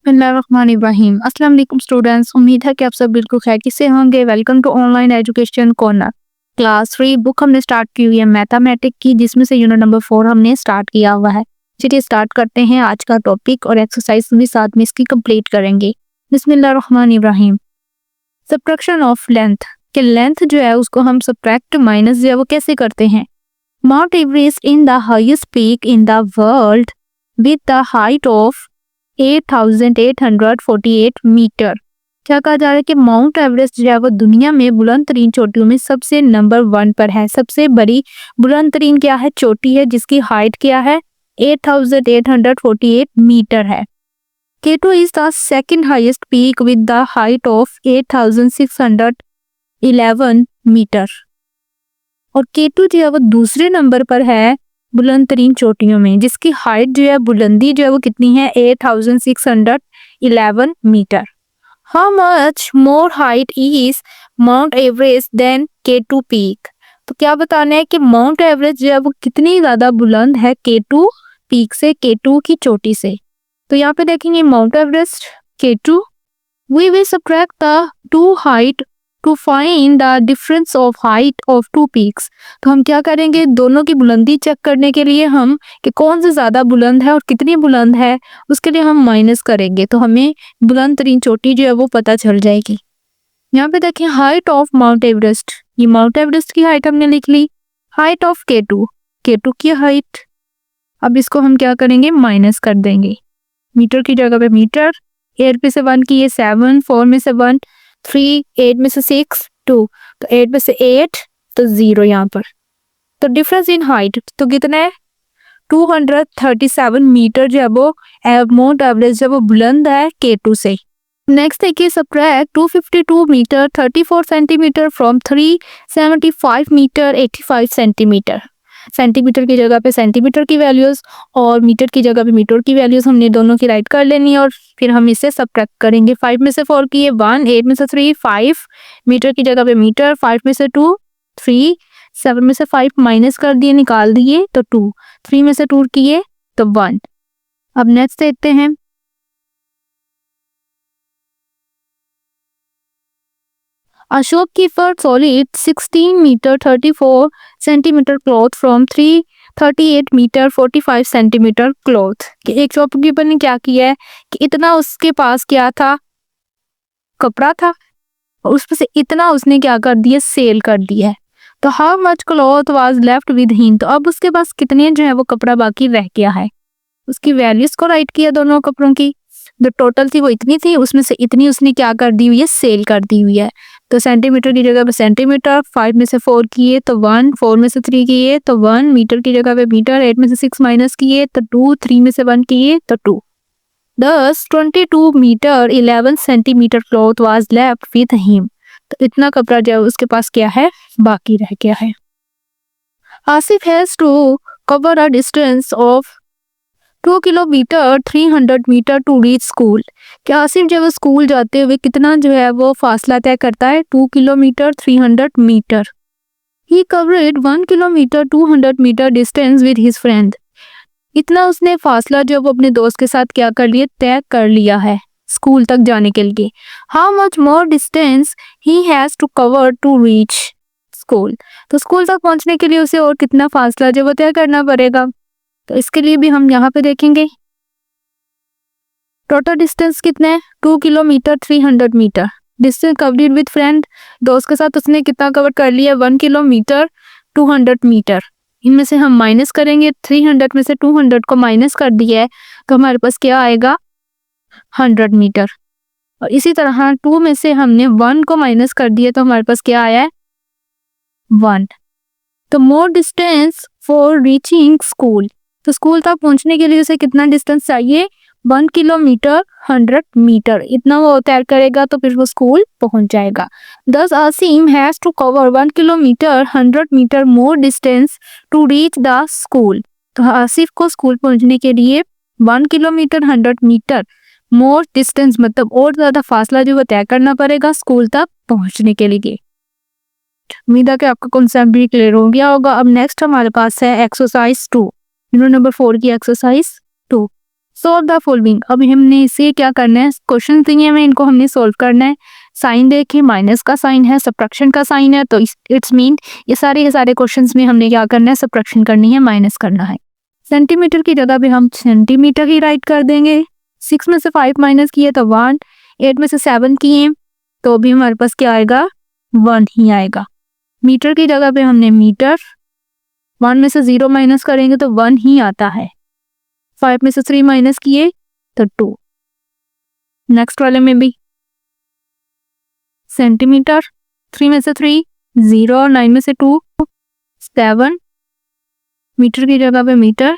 बिस्मिल्लाहिर्रहमानिर्रहीम। अस्सलाम वालेकुम स्टूडेंट्स, उम्मीद है कि आप सब बिल्कुल खैरियत से होंगे। Welcome to online education corner. Class 3 book हमने स्टार्ट की हुई है मैथमेटिक्स की, जिसमें से यूनिट नंबर 4 हमने स्टार्ट किया हुआ है। चलिए स्टार्ट करते हैं आज का टॉपिक और एक्सरसाइज भी साथ में इसकी कंप्लीट करेंगे। बिस्मिल्लाहिर्रहमानिर्रहीम। सब्ट्रैक्शन ऑफ लेंथ के लेंथ जो है उसको हम सब्ट्रैक्ट माइनस जो है वो कैसे करते हैं। Mount Everest in the highest peak in the world with the height of 8,848 metre. क्या कहा जा रहा है कि माउंट एवरेस्ट जो है वो दुनिया में बुलंद तरीन चोटियों में सबसे नंबर 1 पर है। सबसे बड़ी बुलंद तरीन क्या है, चोटी है, जिसकी हाइट क्या है 8,848 मीटर है। K2 is the second highest peak with the height of 8,611 metre और K2 जो है वो दूसरे नंबर पर है बुलंद तरीन चोटियों में, जिसकी हाइट जो है बुलंदी जो है वो कितनी है 8,611 metre. How much more height is Mount Everest than K2 peak. तो क्या बताना है कि माउंट एवरेस्ट जो है वो कितनी ज्यादा बुलंद है K2 पीक से, K2 की चोटी से। तो यहाँ पे देखेंगे Mount Everest K2, we will subtract the two height to find the difference of height of two peaks. तो हम क्या करेंगे, दोनों की बुलंदी चेक करने के लिए हम कि कौन से ज्यादा बुलंद है और कितनी बुलंद है, उसके लिए हम माइनस करेंगे तो हमें बुलंद तरीन चोटी जो है वो पता चल जाएगी। यहाँ पे देखें हाइट ऑफ माउंट एवरेस्ट, ये माउंट एवरेस्ट की हाइट हमने लिख ली। हाइट ऑफ K2 की हाइट, अब इसको हम क्या करेंगे माइनस कर देंगे। मीटर की जगह पे मीटर, 8 में से 1 की 7, 4 में से 1 3, 8 में से 6 2, तो 8 में से 8 तो 0 यहाँ पर। तो डिफरेंस इन हाइट तो कितना है 237 मीटर जो है वो माउंट एवरेस्ट जो वो बुलंद है K2 से। नेक्स्ट देखिए subtract 252 metre 34 centimetre from 375 metre 85 centimetre. Centimetre की जगह पे सेंटीमीटर की वैल्यूज और मीटर की जगह पे मीटर की वैल्यूज हमने दोनों की राइट कर लेनी है और फिर हम इसे सब्ट्रैक्ट करेंगे। 5 में से 4 किए 1, 8 में से 3 5, मीटर की जगह पे मीटर, 5 में से 2 3, 7 में से 5 माइनस कर दिए निकाल दिए तो 2, 3 में से 2 किए तो 1। अब नेक्स्ट देखते हैं a shopkeeper sold 16 metre 34 centimetre cloth from 338 metre 45 centimetre cloth. कि एक शॉपकीपर ने क्या किया है कि इतना उसके पास क्या था, कपड़ा था, और उसमें से इतना उसने क्या कर दिया, सेल कर दिया है। तो how much cloth was left with him, तो अब उसके पास कितने जो है वो कपड़ा बाकी रह गया है। उसकी वैल्यूज को राइट किया दोनों कपड़ों की, जो टोटल थी वो इतनी थी, उसमें से इतनी उसने क्या कर दी हुई है, सेल कर दी हुई है। तो सेंटीमीटर की जगह पे सेंटीमीटर, 5 में से 4 किए तो 1, 4 में से 3 किए तो 1, मीटर की जगह पे मीटर, 8 में से 6 माइनस किए तो 2, 3 में से 1 किए तो 2। Thus 22 metre 11 centimetre cloth was left with him. तो इतना कपड़ा जो है उसके पास क्या है, बाकी रह गया है। Asif has to cover a distance of 2 kilometre 300 metre to reach school. क्या आसिफ जब स्कूल जाते हुए कितना जो है वो फासला तय करता है, 2 kilometre 300 metre. He covered 1 kilometre 200 metre distance with his friend. इतना उसने फासला जो वो अपने दोस्त के साथ क्या कर लिया, तय कर लिया है स्कूल तक जाने के लिए। How much more distance he has to cover to reach school. तो स्कूल तक पहुंचने के लिए उसे और कितना फासला जो वो तय करना पड़ेगा। तो इसके लिए भी हम यहाँ पे देखेंगे टोटल डिस्टेंस कितने हैं, 2 kilometre 300 metre. Distance covered with friend, दोस्त के साथ उसने कितना कवर कर लिया, 1 किलोमीटर 200 मीटर। इनमें से हम माइनस करेंगे, 300 में से 200 को माइनस कर दिया है तो हमारे पास क्या आएगा 100 मीटर। और इसी तरह 2 में से हमने 1 को माइनस कर दिया तो हमारे पास क्या आया है 1। तो मोर डिस्टेंस फॉर रीचिंग स्कूल, तो स्कूल तक पहुंचने के लिए उसे कितना डिस्टेंस चाहिए, 1 किलोमीटर 100 मीटर। इतना वो तय करेगा तो फिर वो स्कूल पहुंच जाएगा। Thus Asim has to cover 1 kilometre 100 metre more distance to reach the school. तो आसिफ को स्कूल पहुंचने के लिए 1 किलोमीटर 100 मीटर मोर डिस्टेंस मतलब और ज्यादा फासला जो वो तय करना पड़ेगा स्कूल तक पहुंचने के लिए। उम्मीद है कि आपका कॉन्सेप्ट भी क्लियर हो गया होगा। अब नेक्स्ट हमारे पास है एक्सरसाइज 2, यूनिट नंबर 4 की एक्सरसाइज 2। Solve the following. अभी हमने इसे क्या करना है, क्वेश्चन दिए हमें, इनको हमने सोल्व करना है। साइन देखिए, माइनस का साइन है, सब्ट्रैक्शन का साइन है, तो इट्स मीन ये सारे क्वेश्चंस में हमने क्या करना है, सब्ट्रैक्शन करनी है, माइनस करना है। सेंटीमीटर की जगह पे हम सेंटीमीटर ही राइट कर देंगे। 6 में से 5 माइनस किए तो 1, 8 में से 7 किए तो भी हमारे पास क्या आएगा, 1 ही आएगा। मीटर की जगह पे हमने मीटर, 1 में से 0 माइनस करेंगे तो 1 ही आता है। 5 में से 3 माइनस किए तो 2। नेक्स्ट वाले में भी सेंटीमीटर, 3 में से 3 0, 9 में से 2 7। मीटर की जगह पे मीटर,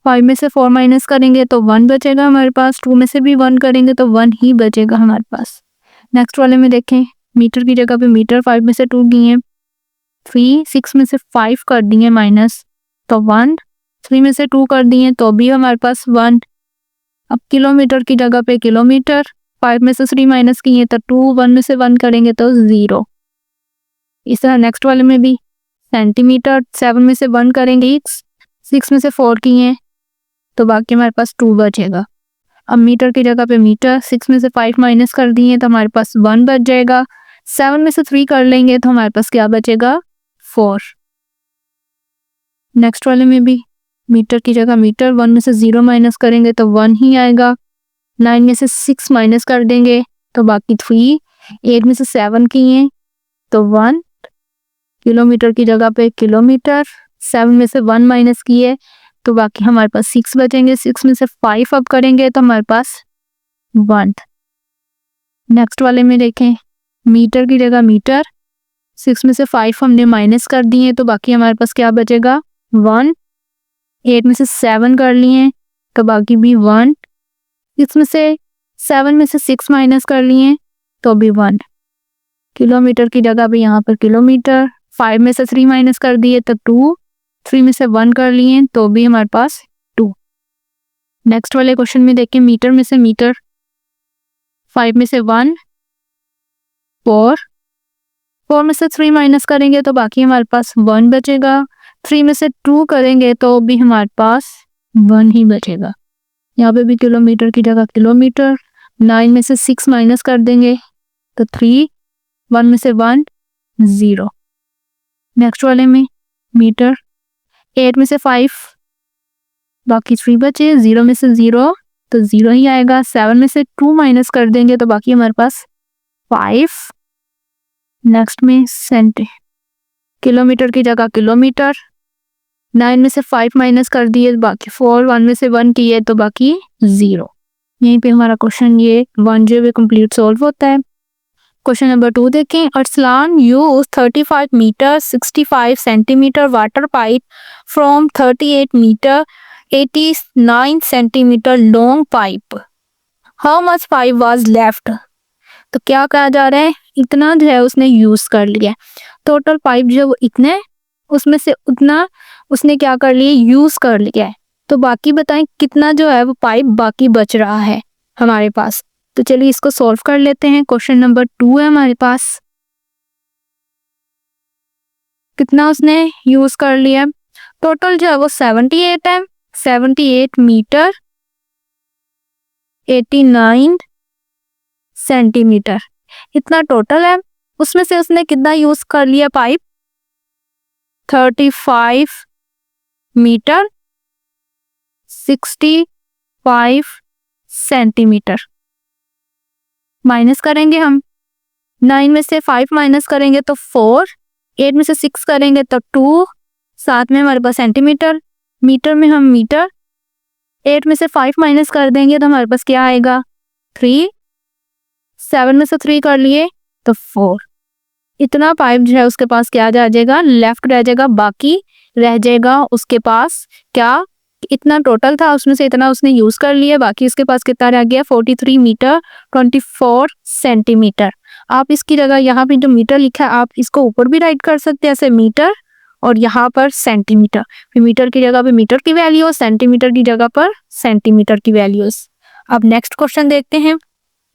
5 में से 4 माइनस करेंगे तो 1 बचेगा हमारे पास। 2 में से भी 1 करेंगे तो 1 ही बचेगा हमारे पास। नेक्स्ट वाले में देखें, मीटर की जगह पे मीटर, 5 में से 2 किए 3, 6 में से 5 कर दिए माइनस तो 1, 3 में से 2 कर दिए तो भी हमारे पास 1। अब किलोमीटर की जगह पे किलोमीटर, 5 में से 3 माइनस किए तो 2, 1 में से 1 करेंगे तो 0। इस तरह नेक्स्ट वाले में भी सेंटीमीटर, 7 में से 1 करेंगे, 6 में से 4 किए तो बाकी हमारे पास 2 बचेगा। अब मीटर की जगह पे मीटर, 6 में से 5 माइनस कर दिए तो हमारे पास 1 बच जाएगा। 7 में से 3 कर लेंगे तो हमारे पास क्या बचेगा, 4। नेक्स्ट वाले में भी मीटर की जगह मीटर, 1 में से 0 माइनस करेंगे तो 1 ही आएगा। 9 में से 6 माइनस कर देंगे तो बाकी 3। 8 में से 7 किए तो 1। किलोमीटर की जगह पे किलोमीटर, 7 में से 1 माइनस किए तो बाकी हमारे पास 6 बचेंगे। 6 में से 5 अब करेंगे तो हमारे पास 1। नेक्स्ट वाले में देखें, मीटर की जगह मीटर, 6 में से 5 हमने माइनस कर दिए तो बाकी हमारे पास क्या बचेगा, 1। 8 में से 7 कर लिए तो बाकी भी 1। 6 में से 7 में से 6 माइनस कर लिए तो भी 1। किलोमीटर की जगह पे यहाँ पर किलोमीटर, 5 में से 3 माइनस कर दिए तो 2। 3 में से 1 कर लिए तो भी हमारे पास 2। नेक्स्ट वाले क्वेश्चन में देखिए, मीटर में से मीटर, 5 में से 1 4। 4 में से 3 माइनस करेंगे तो बाकी हमारे पास 1 बचेगा। 3 में से 2 करेंगे तो भी हमारे पास 1 ही बचेगा। यहाँ पे भी किलोमीटर की जगह किलोमीटर, 9 में से 6 माइनस कर देंगे तो 3। 1 में से 1 0। नेक्स्ट वाले में मीटर, 8 में से 5 बाकी 3 बचे, 0 में से 0 तो 0 ही आएगा। 7 में से 2 माइनस कर देंगे तो बाकी हमारे पास 5। नेक्स्ट में किलोमीटर की जगह किलोमीटर, 9 में से 5 माइनस कर दिए बाकी 4। 1 में से 1 किए तो बाकी 0। यहीं पे हमारा क्वेश्चन ये 1 जो है कंप्लीट सॉल्व होता है। क्वेश्चन नंबर 2 देखें, Arsalan use 35 metre 65 centimetre water pipe from 38 metre 89 centimetre long pipe. How much pipe was left. तो क्या कहा जा रहा है, इतना जो है उसने यूज कर लिया। टोटल पाइप जो वो इतने, उसमें से उतना उसने क्या कर लिया, यूज कर लिया है। तो बाकी बताएं कितना जो है वो पाइप बाकी बच रहा है हमारे पास। तो चलिए इसको सॉल्व कर लेते हैं। क्वेश्चन नंबर 2 है हमारे पास, कितना उसने यूज कर लिया, टोटल जो है वो 78 है। 78 मीटर 89 सेंटीमीटर इतना टोटल है। उसमें से उसने कितना यूज कर लिया पाइप, 35 मीटर 65 सेंटीमीटर। माइनस करेंगे हम, 9 में से 5 माइनस करेंगे तो 4। 8 में से 6 करेंगे तो 2। साथ में हमारे पास सेंटीमीटर, मीटर में हम मीटर, 8 में से 5 माइनस कर देंगे तो हमारे पास क्या आएगा, 3। 7 में से 3 कर लिए तो 4। इतना पाइप जो है उसके पास क्या रह जाएगा, लेफ्ट रह जाएगा। बाकी रह जाएगा उसके पास क्या, इतना टोटल था उसमें से इतना उसने यूज कर लिया, बाकी उसके पास कितना रह गया, 43 मीटर 24 सेंटीमीटर। आप इसकी जगह यहाँ पे जो मीटर लिखा है आप इसको ऊपर भी राइट कर सकते हैं ऐसे, मीटर और यहाँ पर सेंटीमीटर। फिर मीटर की जगह पे मीटर की वैल्यू, सेंटीमीटर की जगह पर सेंटीमीटर की वैल्यूज। अब नेक्स्ट क्वेश्चन देखते हैं।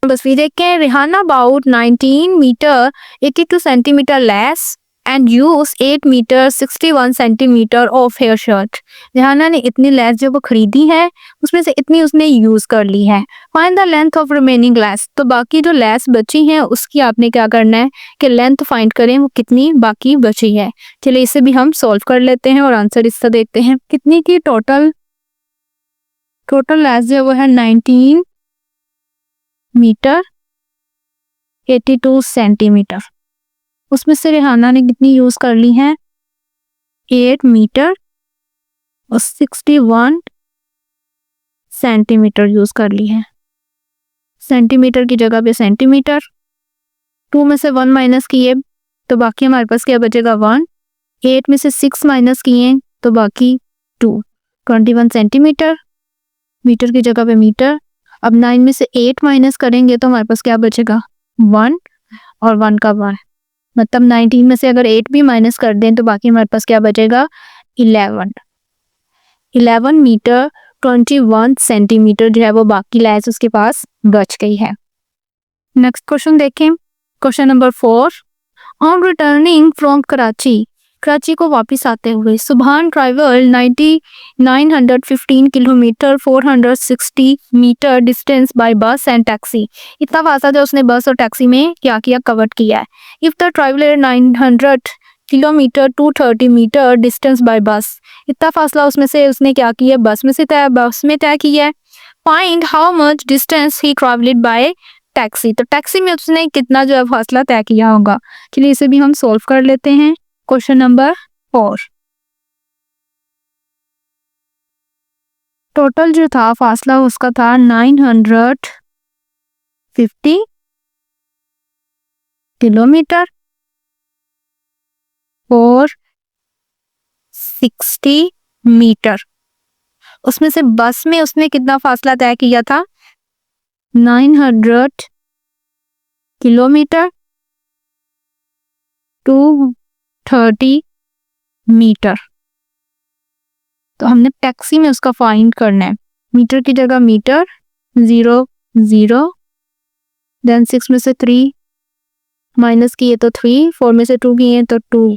बस भी देखते हैं, Rehana about 19 metre 82 centimetre lace and use 8 metre 61 centimetre of her shirt. Rehana ने इतनी लेस जो वो खरीदी है उसमें से इतनी उसने यूज कर ली है। Find the length of remaining less, तो बाकी जो लेस बची है उसकी आपने क्या करना है कि लेंथ फाइंड करें वो कितनी बाकी बची है। चलिए इसे भी हम सॉल्व कर लेते हैं और आंसर इसका देखते हैं कितनी की टोटल लेस जो है वो है 19 मीटर 82 सेंटीमीटर। उसमें से रिहाना ने कितनी यूज कर ली है 8 मीटर और 61 सेंटीमीटर यूज कर ली है। सेंटीमीटर की जगह पे सेंटीमीटर, 2 में से 1 माइनस किए तो बाकी हमारे पास क्या बचेगा 1, 8 में से 6 माइनस किए तो बाकी 2, 21 सेंटीमीटर, मीटर की जगह पे मीटर। अब 9 में से 8 माइनस करेंगे तो हमारे पास क्या बचेगा 1 और 1 का 1, मतलब 19 में से अगर 8 भी माइनस कर दें तो बाकी हमारे पास क्या बचेगा 11 मीटर 21 सेंटीमीटर जो है वो बाकी लेस उसके पास बच गई है। नेक्स्ट क्वेश्चन देखें, question number 4। On returning from Karachi को वापस आते हुए Subhan travel 915 kilometre 460 metre distance by bus and taxi. इतना फासला जो उसने बस और टैक्सी में क्या किया कवर किया है। If the traveller 900 kilometre 230 metre distance by bus, इतना फासला उसमें से उसने क्या किया बस में तय किया है। Find how much distance he travelled bye taxi, तो टैक्सी में उसने कितना जो है फासला तय किया होगा। चलिए इसे भी हम सॉल्व कर लेते हैं। क्वेश्चन नंबर 4, टोटल जो था फासला उसका था 950 किलोमीटर और 60 मीटर। उसमें से बस में उसने कितना फासला तय किया था 900 किलोमीटर 230 मीटर। तो हमने टैक्सी में उसका फाइंड करना है। मीटर की जगह मीटर 0 0, देन 6 में से 3 माइनस किए तो 3, 4 में से 2 किए तो 2,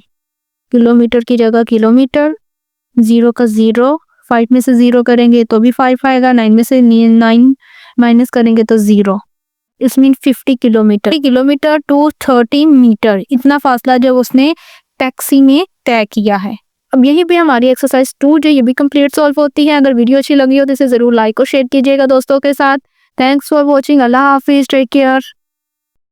किलोमीटर की जगह किलोमीटर, 0 का 0, 5 में से 0 करेंगे तो भी 5 आएगा, 9 में से 9 माइनस करेंगे तो 0, इस मीन 50 किलोमीटर 230 मीटर। इतना फासला जो उसने टैक्सी में तय किया है। अब यही भी हमारी एक्सरसाइज 2 जो ये भी कंप्लीट सॉल्व होती है। अगर वीडियो अच्छी लगी हो तो इसे जरूर लाइक और शेयर कीजिएगा दोस्तों के साथ। Thanks for watching. अल्लाह हाफिज, टेक केयर।